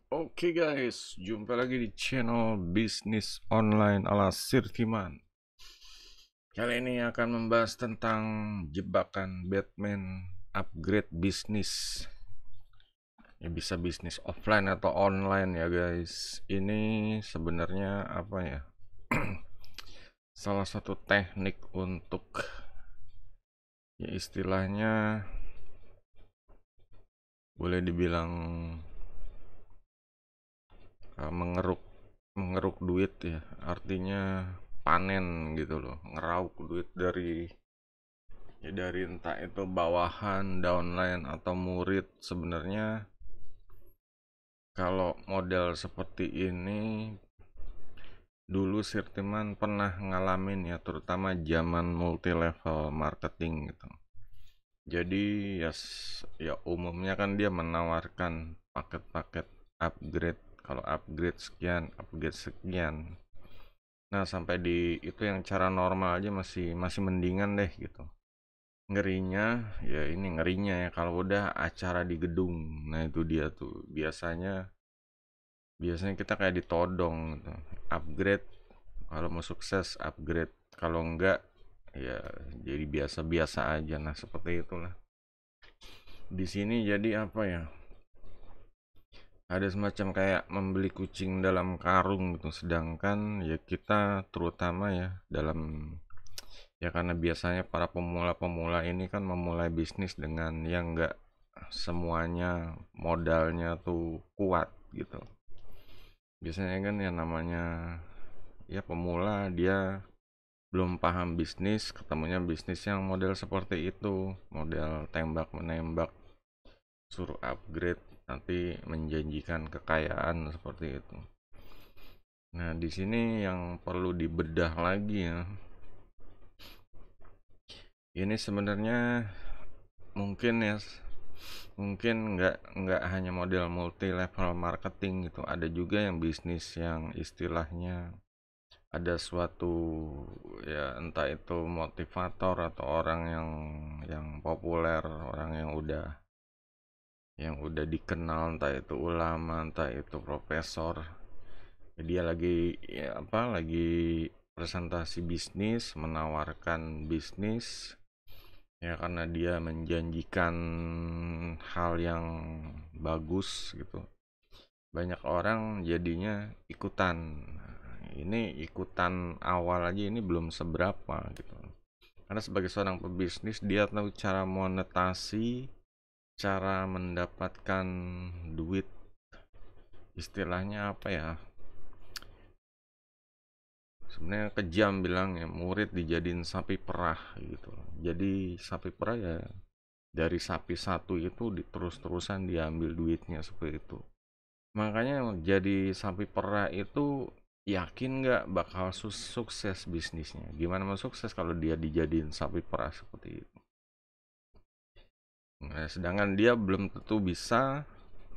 Oke guys, jumpa lagi di channel bisnis online ala Sirtiman. Kali ini akan membahas tentang jebakan Batman upgrade bisnis. Ya bisa bisnis offline atau online ya guys. Ini sebenarnya apa ya? Salah satu teknik untuk ya istilahnya boleh dibilang mengeruk mengeruk duit ya, artinya panen gitu loh, ngeraup duit dari ya dari entah itu bawahan, downline atau murid. Sebenarnya kalau model seperti ini dulu Sirtiman pernah ngalamin ya, terutama zaman multi level marketing gitu. Jadi ya ya umumnya kan dia menawarkan paket-paket upgrade, kalau upgrade sekian, upgrade sekian. Nah, sampai di itu yang cara normal aja masih masih mendingan deh gitu. Ngerinya, ya ini ngerinya ya kalau udah acara di gedung. Nah, itu dia tuh. Biasanya biasanya kita kayak ditodong gitu. Upgrade, kalau mau sukses upgrade. Kalau enggak ya jadi biasa-biasa aja. Nah, seperti itulah. Di sini jadi apa ya? Ada semacam kayak membeli kucing dalam karung gitu. Sedangkan ya kita terutama ya dalam ya karena biasanya para pemula-pemula ini kan memulai bisnis dengan yang enggak semuanya modalnya tuh kuat gitu. Biasanya kan yang namanya ya pemula, dia belum paham bisnis, ketemunya bisnis yang model seperti itu, model tembak menembak, suruh upgrade, nanti menjanjikan kekayaan seperti itu. Nah, di sini yang perlu dibedah lagi ya, ini sebenarnya mungkin ya, mungkin nggak hanya model multi level marketing gitu, ada juga yang bisnis yang istilahnya ada suatu ya entah itu motivator atau orang yang populer, orang yang udah dikenal, entah itu ulama, entah itu profesor. Dia lagi ya apa lagi presentasi bisnis, menawarkan bisnis ya karena dia menjanjikan hal yang bagus gitu. Banyak orang jadinya ikutan. Ini ikutan awal aja ini belum seberapa gitu. Karena sebagai seorang pebisnis dia tahu cara monetasi, cara mendapatkan duit, istilahnya apa ya? Sebenarnya kejam bilangnya, murid dijadiin sapi perah gitu. Jadi sapi perah ya dari sapi satu itu terus-terusan diambil duitnya seperti itu. Makanya jadi sapi perah itu yakin nggak bakal sukses bisnisnya? Gimana mau sukses kalau dia dijadiin sapi perah seperti itu? Nah, sedangkan dia belum tentu bisa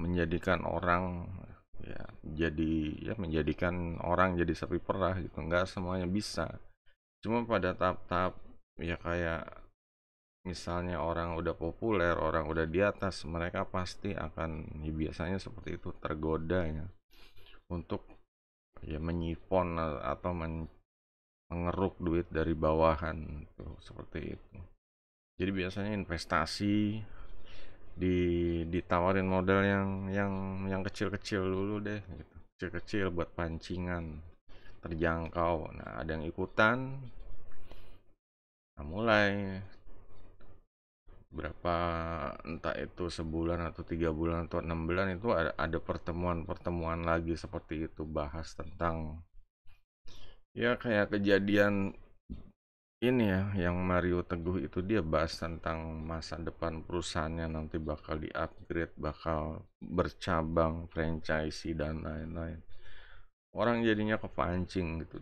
menjadikan orang ya jadi ya menjadikan orang jadi sapi perah gitu. Nggak semuanya bisa. Cuma pada tahap-tahap ya kayak misalnya orang udah populer, orang udah di atas, mereka pasti akan ya biasanya seperti itu tergoda ya untuk ya menyifon atau mengeruk duit dari bawahan tuh seperti itu. Jadi biasanya investasi ditawarin modal yang kecil-kecil dulu deh gitu. Kecil-kecil buat pancingan terjangkau. Nah, ada yang ikutan. Nah, mulai berapa entah itu sebulan atau 3 bulan atau 6 bulan itu ada pertemuan-pertemuan lagi seperti itu, bahas tentang ya kayak kejadian ini ya, yang Mario Teguh itu dia bahas tentang masa depan perusahaannya nanti bakal di-upgrade, bakal bercabang, franchise dan lain-lain. Orang jadinya kepancing gitu.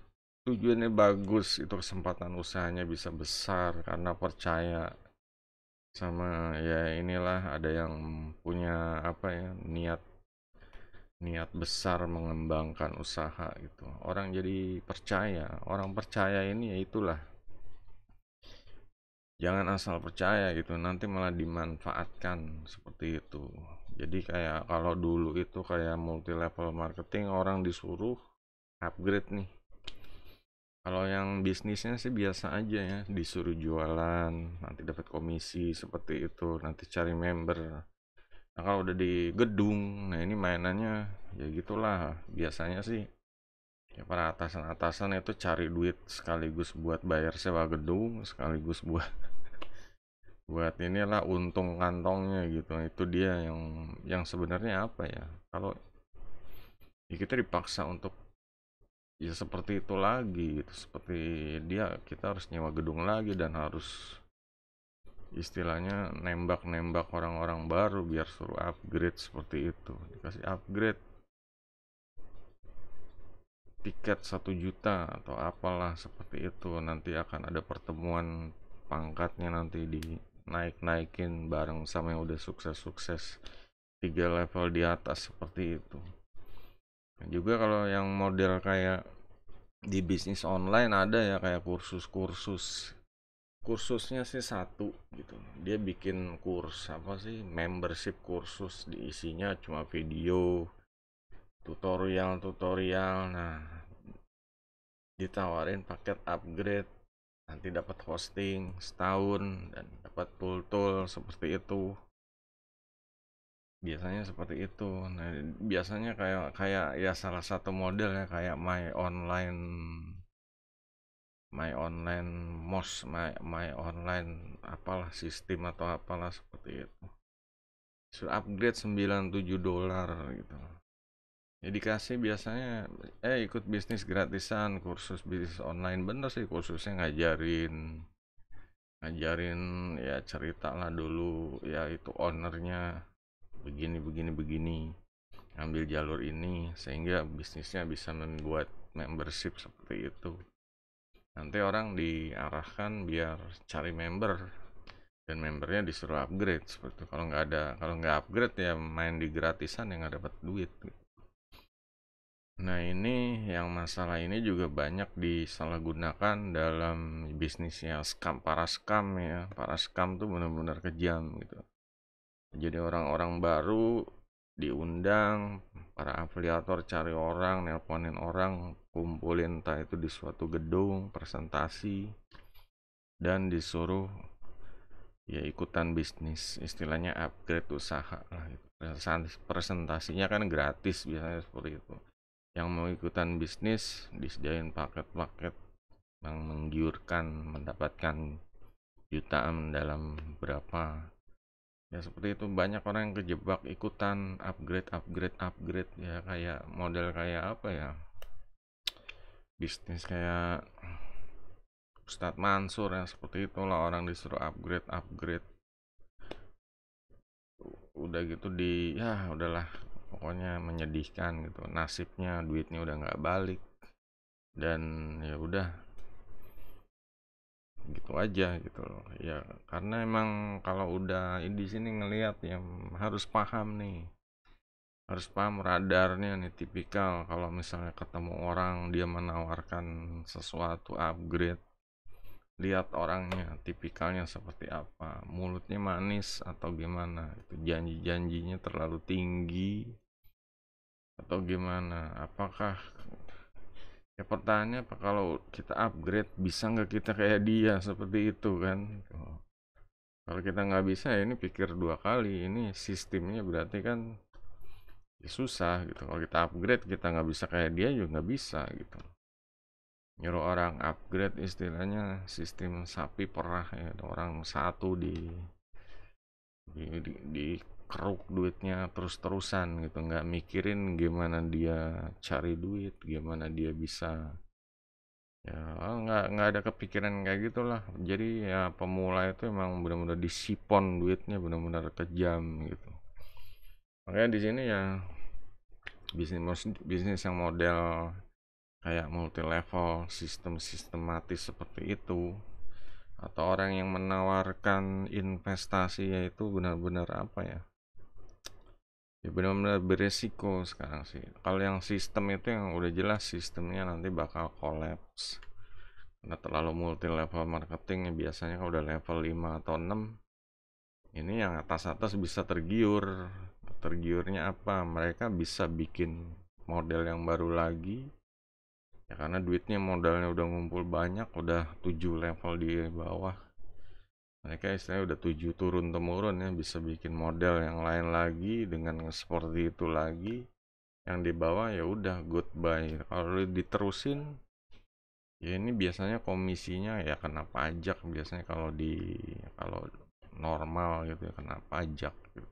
Tujuannya bagus, itu kesempatan usahanya bisa besar karena percaya sama ya inilah ada yang punya apa ya niat niat besar mengembangkan usaha gitu. Orang jadi percaya, orang percaya ini ya itulah jangan asal percaya gitu, nanti malah dimanfaatkan seperti itu. Jadi kayak kalau dulu itu kayak multi level marketing, orang disuruh upgrade nih. Kalau yang bisnisnya sih biasa aja ya, disuruh jualan, nanti dapat komisi seperti itu, nanti cari member. Nah, kalau udah di gedung, nah ini mainannya ya gitulah. Biasanya sih ya para atasan-atasan itu cari duit sekaligus buat bayar sewa gedung, sekaligus buat inilah untung kantongnya gitu. Itu dia yang sebenarnya apa ya? Kalau ya kita dipaksa untuk ya seperti itu lagi gitu, seperti dia kita harus nyewa gedung lagi dan harus istilahnya nembak-nembak orang-orang baru biar suruh upgrade seperti itu. Dikasih upgrade tiket 1 juta atau apalah seperti itu, nanti akan ada pertemuan pangkatnya, nanti dinaik-naikin bareng sama yang udah sukses-sukses 3 level di atas seperti itu. Dan juga kalau yang model kayak di bisnis online ada ya kayak kursusnya sih satu gitu, dia bikin kurs apa sih, membership kursus, diisinya cuma video tutorial. Nah, ditawarin paket upgrade, nanti dapat hosting setahun dan dapat tool seperti itu. Biasanya seperti itu. Nah, biasanya kayak kayak ya salah satu model ya kayak my online mos, my online apalah sistem atau apalah seperti itu. Sudah upgrade $97 gitu. Ya dikasih biasanya ikut bisnis gratisan, kursus bisnis online. Bener sih, kursusnya ngajarin ya, cerita lah dulu ya itu ownernya begini begini begini, ambil jalur ini sehingga bisnisnya bisa membuat membership seperti itu. Nanti orang diarahkan biar cari member dan membernya disuruh upgrade seperti itu. Kalau nggak upgrade ya main di gratisan yang nggak dapat duit. Nah, ini yang masalah ini juga banyak disalahgunakan dalam bisnisnya para scam ya. Para scam tuh benar-benar kejam gitu. Jadi orang-orang baru diundang, para afiliator cari orang, nelponin orang, kumpulin entah itu di suatu gedung, presentasi, dan disuruh ya ikutan bisnis, istilahnya upgrade usaha lah gitu. Presentasinya kan gratis biasanya seperti itu. Yang mau ikutan bisnis disediain paket-paket yang menggiurkan, mendapatkan jutaan dalam berapa, ya seperti itu. Banyak orang yang kejebak ikutan upgrade ya, kayak model kayak apa ya, bisnis kayak Ustadz Mansur ya, seperti itulah, orang disuruh upgrade udah gitu ya udahlah, pokoknya menyedihkan gitu nasibnya, duitnya udah nggak balik dan ya udah gitu aja gitu loh ya. Karena emang kalau udah di sini ngelihat ya, harus paham nih, harus paham radarnya nih, tipikal kalau misalnya ketemu orang dia menawarkan sesuatu upgrade, lihat orangnya tipikalnya seperti apa, mulutnya manis atau gimana, itu janji-janjinya terlalu tinggi atau gimana. Apakah ya pertanyaannya, apa kalau kita upgrade bisa nggak kita kayak dia seperti itu kan. Kalau kita nggak bisa ya ini pikir 2 kali, ini sistemnya berarti kan ya susah gitu. Kalau kita upgrade kita nggak bisa kayak dia juga nggak bisa gitu. Nyuruh orang upgrade istilahnya sistem sapi perah ya, orang satu di keruk duitnya terus-terusan gitu, nggak mikirin gimana dia cari duit, gimana dia bisa ya, nggak ada kepikiran kayak gitulah. Jadi ya pemula itu emang benar-benar disipon duitnya, benar-benar kejam gitu. Makanya di sini ya bisnis yang model kayak multi level, sistem sistematis seperti itu, atau orang yang menawarkan investasi, yaitu benar-benar apa ya, ya benar-benar beresiko sekarang sih. Kalau yang sistem itu yang udah jelas sistemnya nanti bakal collapse, karena terlalu multi level marketing biasanya kalau udah level 5 atau 6 ini yang atas-atas bisa tergiurnya apa, mereka bisa bikin model yang baru lagi ya, karena duitnya modalnya udah ngumpul banyak, udah 7 level di bawah, mereka istilahnya udah 7 turun temurun ya, bisa bikin model yang lain lagi dengan seperti itu lagi, yang di bawah ya udah goodbye. Kalau diterusin ya ini biasanya komisinya ya kena pajak biasanya, kalau normal gitu ya kena pajak gitu.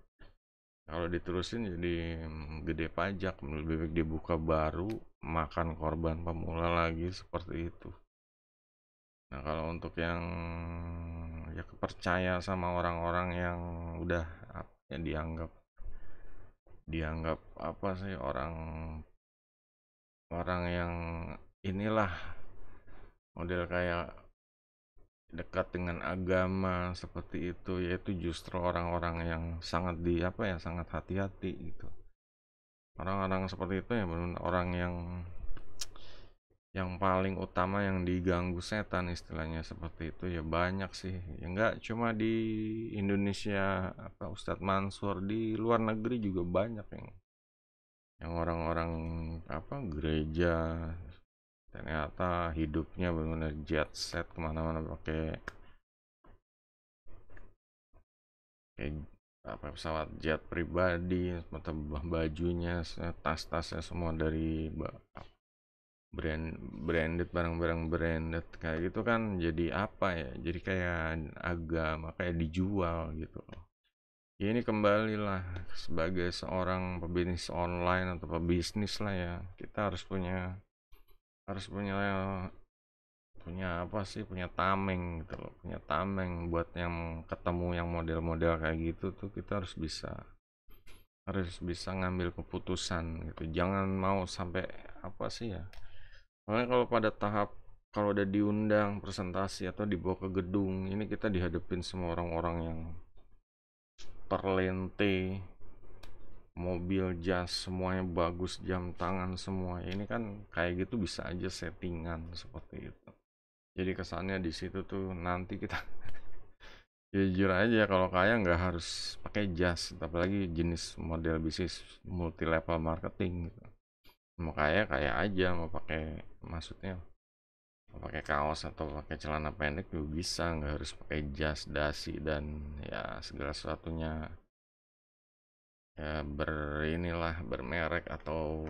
Kalau diterusin jadi gede pajak, lebih baik dibuka baru, makan korban pemula lagi seperti itu. Nah, kalau untuk yang ya kepercaya sama orang-orang yang udah apa ya, dianggap dianggap apa sih, orang orang yang inilah model kayak dekat dengan agama seperti itu, yaitu justru orang-orang yang sangat di apa ya, sangat hati-hati gitu. Orang-orang seperti itu ya benar orang yang paling utama yang diganggu setan istilahnya seperti itu ya, banyak sih ya, nggak cuma di Indonesia apa Ustadz Mansur, di luar negeri juga banyak yang orang-orang apa gereja ternyata hidupnya benar-benar jet set, kemana-mana pakai kayak apa pesawat jet pribadi, atau bajunya, tas-tasnya semua dari brand branded, barang-barang branded kayak gitu kan, jadi apa ya, jadi kayak agama, kayak dijual gitu. Ya ini kembalilah sebagai seorang pebisnis online atau pebisnis lah ya, kita harus punya punya apa sih, punya tameng gitu loh, punya tameng buat yang ketemu yang model-model kayak gitu tuh, kita harus bisa ngambil keputusan gitu, jangan mau sampai apa sih ya. Soalnya kalau pada tahap, kalau udah diundang presentasi atau dibawa ke gedung, ini kita dihadapin semua orang-orang yang terlente, mobil, jas, semuanya bagus, jam tangan semua. Ini kan kayak gitu bisa aja settingan seperti itu. Jadi kesannya di situ tuh nanti kita jujur aja, kalau kaya nggak harus pakai jas, apalagi jenis model bisnis multi level marketing gitu. Mau kaya kaya aja, mau pakai, maksudnya mau pakai kaos atau pakai celana pendek juga bisa, nggak harus pakai jas, dasi, dan ya segala sesuatunya ya berinilah bermerek, atau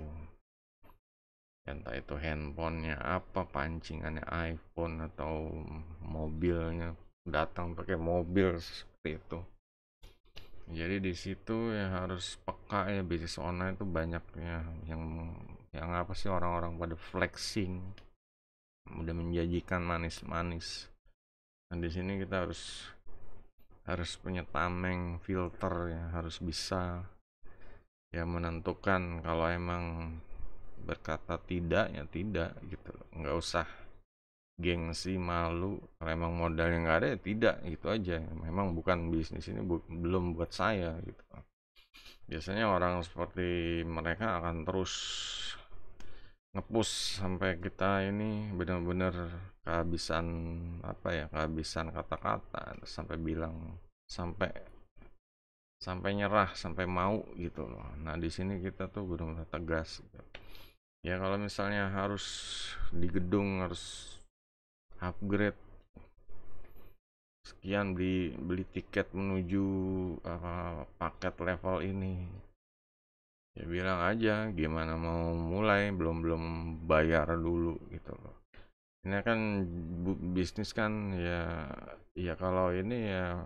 entah itu handphonenya apa, pancingannya iPhone, atau mobilnya datang pakai mobil seperti itu. Jadi di situ ya harus peka ya, bisnis online itu banyak ya yang apa sih, orang-orang pada flexing, udah menjanjikan manis-manis. Nah, di sini kita harus punya tameng filter ya, harus bisa ya menentukan kalau emang berkata tidak ya tidak gitu, nggak usah gengsi, malu, kalau emang modalnya nggak ada ya tidak, gitu aja, memang bukan bisnis ini, belum buat saya gitu. Biasanya orang seperti mereka akan terus ngepus sampai kita ini benar-benar kehabisan apa ya, kehabisan kata-kata, sampai bilang, sampai sampai nyerah, sampai mau gitu loh. Nah di sini kita tuh benar-benar tegas gitu. Ya kalau misalnya harus di gedung harus upgrade sekian, beli beli tiket menuju paket level ini, ya bilang aja gimana mau mulai, belum belum bayar dulu gitu loh. Ini kan bisnis kan ya, ya kalau ini ya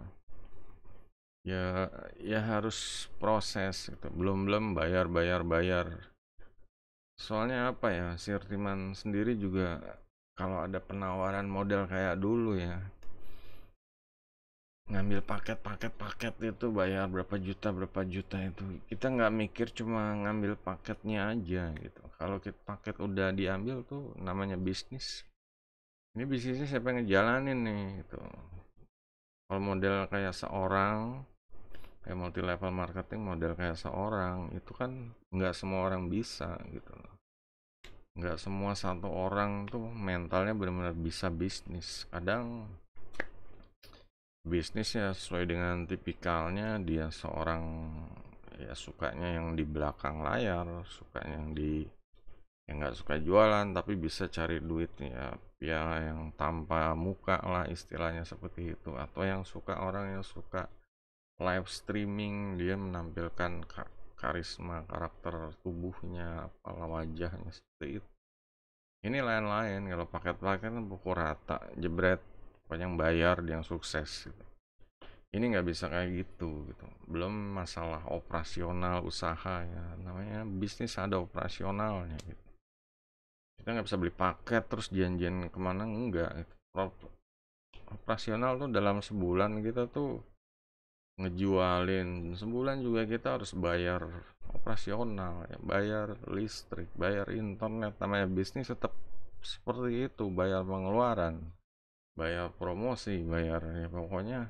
ya ya harus proses gitu, belum belum bayar bayar bayar. Soalnya apa ya, Sirtiman sendiri juga kalau ada penawaran model kayak dulu ya, ngambil paket itu bayar berapa juta itu, kita nggak mikir cuma ngambil paketnya aja gitu. Kalau kita paket udah diambil tuh namanya bisnis, ini bisnisnya siapa yang ngejalanin nih gitu. Kalau model kayak seorang, kayak multi level marketing model kayak seorang itu kan nggak semua orang bisa gitu loh. nggak semua satu orang tuh mentalnya benar-benar bisa bisnis. Kadang bisnis ya sesuai dengan tipikalnya, dia seorang ya sukanya yang di belakang layar, sukanya yang nggak suka jualan tapi bisa cari duit ya yang tanpa muka lah istilahnya seperti itu, atau yang suka orang yang suka live streaming, dia menampilkan karisma karakter tubuhnya, apalah wajahnya seperti itu. Ini lain-lain, kalau paket-paket kan pukul rata, jebret, pokoknya yang bayar dia yang sukses gitu. Ini nggak bisa kayak gitu. Belum masalah operasional usaha ya, namanya bisnis ada operasionalnya gitu. Kita nggak bisa beli paket terus janjian kemana, enggak gitu. Operasional tuh dalam sebulan kita tuh ngejualin, sebulan juga kita harus bayar operasional ya, bayar listrik, bayar internet. Namanya bisnis tetap seperti itu, bayar pengeluaran, bayar promosi, bayar ya pokoknya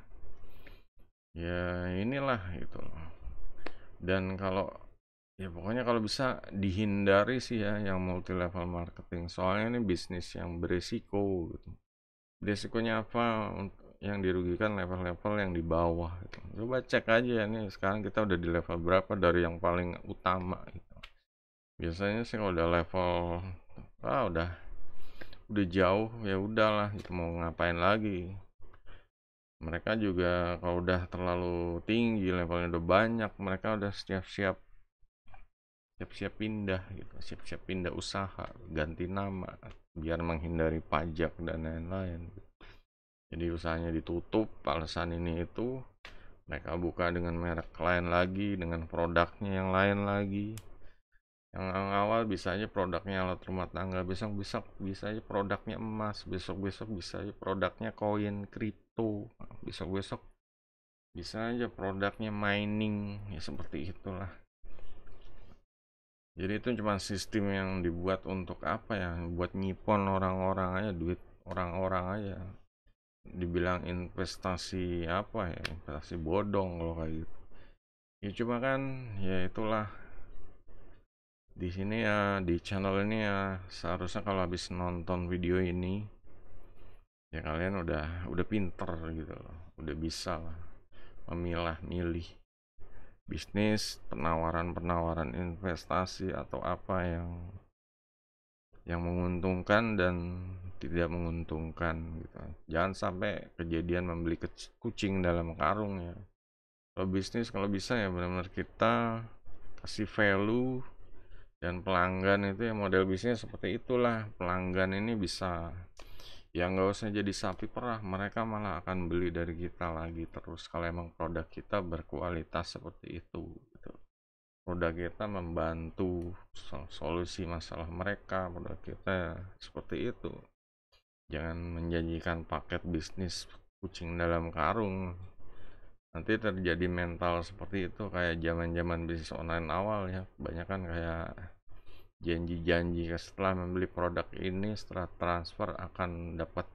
ya inilah gitu. Dan kalau ya pokoknya kalau bisa dihindari sih ya yang multi level marketing, soalnya ini bisnis yang beresiko gitu. Beresikonya apa? Yang dirugikan level-level yang di bawah gitu. Coba cek aja nih sekarang kita udah di level berapa dari yang paling utama gitu. Biasanya sih kalau udah level udah jauh ya udahlah gitu, mau ngapain lagi. Mereka juga kalau udah terlalu tinggi levelnya, udah banyak, mereka udah siap-siap pindah gitu, siap-siap pindah usaha, ganti nama biar menghindari pajak dan lain-lain. Jadi usahanya ditutup, alasan ini itu, mereka buka dengan merek lain lagi, dengan produknya yang lain lagi. Yang awal bisa aja produknya alat rumah tangga, besok-besok bisa aja produknya emas, besok-besok bisa aja produknya koin kripto, besok-besok bisa aja produknya mining, ya seperti itulah. Jadi itu cuma sistem yang dibuat untuk apa ya, buat nyipon orang-orang aja, duit orang-orang aja. Dibilang investasi apa ya, investasi bodong kalau kayak gitu. Ya cuma kan ya itulah, di sini ya, di channel ini ya seharusnya kalau habis nonton video ini ya kalian udah pinter gitu loh, udah bisa lah memilah-milih bisnis, penawaran-penawaran investasi atau apa yang menguntungkan dan tidak menguntungkan gitu. Jangan sampai kejadian membeli kucing dalam karung ya. Kalau bisnis kalau bisa ya benar-benar kita kasih value, dan pelanggan itu ya model bisnis seperti itulah. Pelanggan ini bisa ya nggak usah jadi sapi perah, mereka malah akan beli dari kita lagi terus kalau emang produk kita berkualitas seperti itu gitu. Produk kita membantu solusi masalah mereka, produk kita seperti itu. Jangan menjanjikan paket bisnis kucing dalam karung, nanti terjadi mental seperti itu kayak zaman-zaman bisnis online awal ya. Banyak kan kayak janji-janji setelah membeli produk ini, setelah transfer akan dapat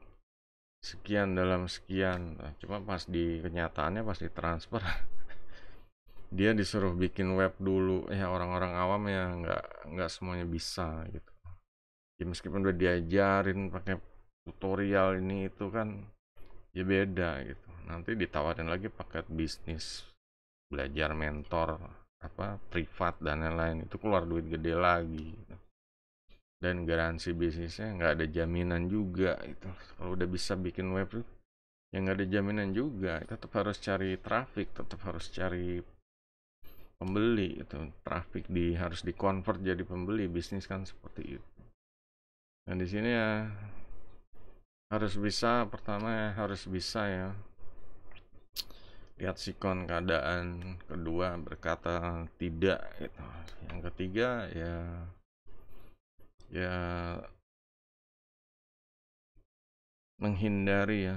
sekian dalam sekian. Nah, cuma pas di kenyataannya pas di transfer dia disuruh bikin web dulu ya. Orang-orang awam ya nggak semuanya bisa gitu ya, meskipun udah diajarin pakai tutorial ini itu kan ya beda gitu. Nanti ditawarin lagi paket bisnis, belajar mentor apa privat dan lain-lain, itu keluar duit gede lagi gitu. Dan garansi bisnisnya nggak ada jaminan juga itu. Kalau udah bisa bikin web tuh ya nggak ada jaminan juga, tetap harus cari traffic, tetap harus cari pembeli itu. Traffic harus dikonvert jadi pembeli, bisnis kan seperti itu. Dan di sini ya harus bisa, pertama ya harus bisa ya lihat sikon keadaan, kedua berkata tidak gitu. Yang ketiga ya menghindari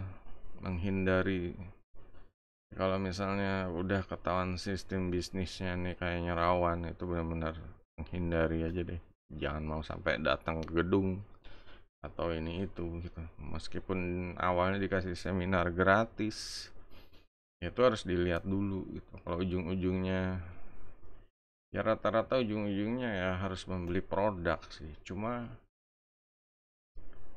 kalau misalnya udah ketahuan sistem bisnisnya nih kayaknya rawan, itu benar-benar menghindari aja deh. Jangan mau sampai datang ke gedung atau ini itu gitu. Meskipun awalnya dikasih seminar gratis, itu harus dilihat dulu gitu. Kalau ujung-ujungnya ya rata-rata ujung-ujungnya ya harus membeli produk sih. Cuma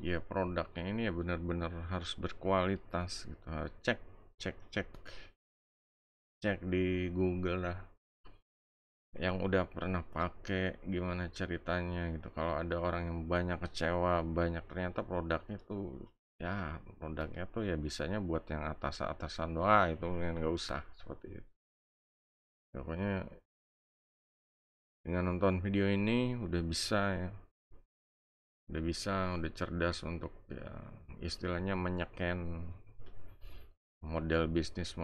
ya produknya ini ya benar-benar harus berkualitas gitu. Cek cek cek cek di Google lah yang udah pernah pakai gimana ceritanya gitu. Kalau ada orang yang banyak kecewa, banyak ternyata produknya tuh ya produknya tuh ya bisanya buat yang atas-atasan doang, itu nggak usah seperti itu. Pokoknya dengan nonton video ini udah bisa ya, udah cerdas untuk ya istilahnya menyeken model bisnis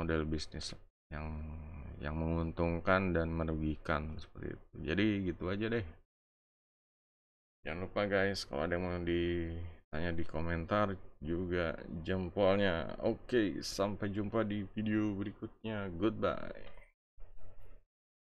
yang menguntungkan dan merugikan seperti itu. Jadi gitu aja deh. Jangan lupa guys, kalau ada yang mau ditanya di komentar juga jempolnya. Oke, sampai jumpa di video berikutnya. Goodbye.